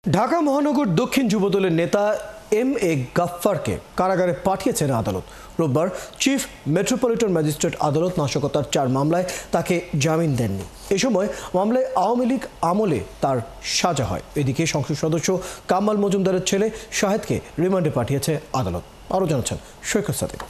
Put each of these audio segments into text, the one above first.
ঢাকা মহানগর দক্ষিণ যুবদলের নেতা এম.এ. গাফফারকে কারাগারে পাঠিয়েছেন আদালত। রোববার চিফ মেট্রোপলিটন ম্যাজিস্ট্রেট আদালত নাশকতার 4 মামলায় তাকে জামিন দেননি। এ সময় মামলায় আওয়ামী লীগ আমলে তার সাজা হয়। এদিকে সংসদ সদস্য কামাল মজুমদারের ছেলে শাহেদকে রিমান্ডে পাঠিয়েছে আদালত। আরও জানাচ্ছেন সৈকত সাদিক।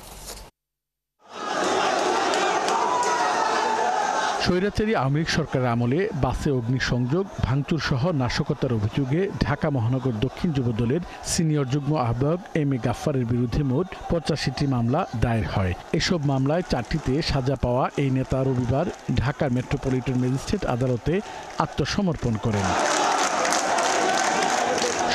স্বৈরাচারী আওয়ামী লীগ সরকারের আমলে বাসে অগ্নিসংযোগ, ভাঙচুর সহ নাশকতার অভিযোগে ঢাকা মহানগর দক্ষিণ যুবদলের সিনিয়র যুগ্ম আহ্বায়ক এম.এ. গাফফারের বিরুদ্ধে মোট 85টি মামলা দায়ের হয়। এসব মামলায় 4টিতে সাজা পাওয়া এই নেতা রবিবার ঢাকার মেট্রোপলিটন ম্যাজিস্ট্রেট আদালতে আত্মসমর্পণ করেন।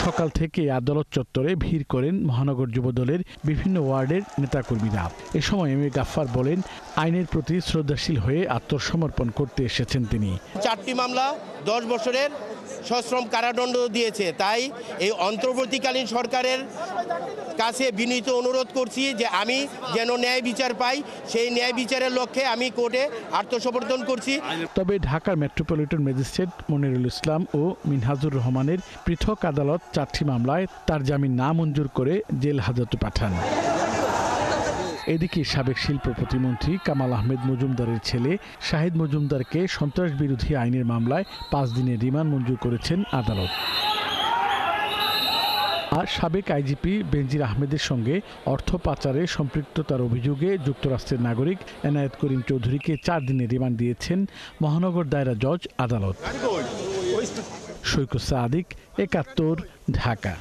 সকাল থেকে আদালত চত্বরে ভিড় করেন মহানগর যুবদলের বিভিন্ন ওয়ার্ডের নেতাকর্মীরা। এ সময় এম.এ. গাফফার বলেন, আইনের প্রতি শ্রদ্ধাশীল হয়ে আত্মসমর্পণ করতে এসেছেন তিনি। 4টি মামলা 10 বছরের সশ্রম কারাদণ্ড দিয়েছে। তাই এই অন্তর্বর্তীকালীন সরকারের কাছে বিনীত অনুরোধ করছি যে আমি যেন ন্যায় বিচার পাই, সেই ন্যায় বিচারের লক্ষ্যে আমি কোর্টে আত্মসমর্পণ করছি। তবে ঢাকার মেট্রোপলিটন ম্যাজিস্ট্রেট মনিরুল ইসলাম ও মিনহাজুর রহমানের পৃথক আদালত 4টি মামলায় তার জামিন না মঞ্জুর করে জেল হাজতে পাঠান। এদিকে সাবেক শিল্প প্রতিমন্ত্রী কামাল আহমেদ মজুমদারের ছেলে শাহেদ মজুমদারকে সন্ত্রাস বিরোধী আইনের মামলায় 5 দিনের রিমান্ড মঞ্জুর করেছেন আদালত। আর সাবেক আইজিপি বেনজির আহমেদের সঙ্গে অর্থ পাচারে সম্পৃক্ততার অভিযোগে যুক্তরাষ্ট্রের নাগরিক এনায়েত করিম চৌধুরীকে 4 দিনের রিমান্ড দিয়েছেন মহানগর দায়রা জজ আদালত। সৈকত সাদিক, 71, ঢাকা।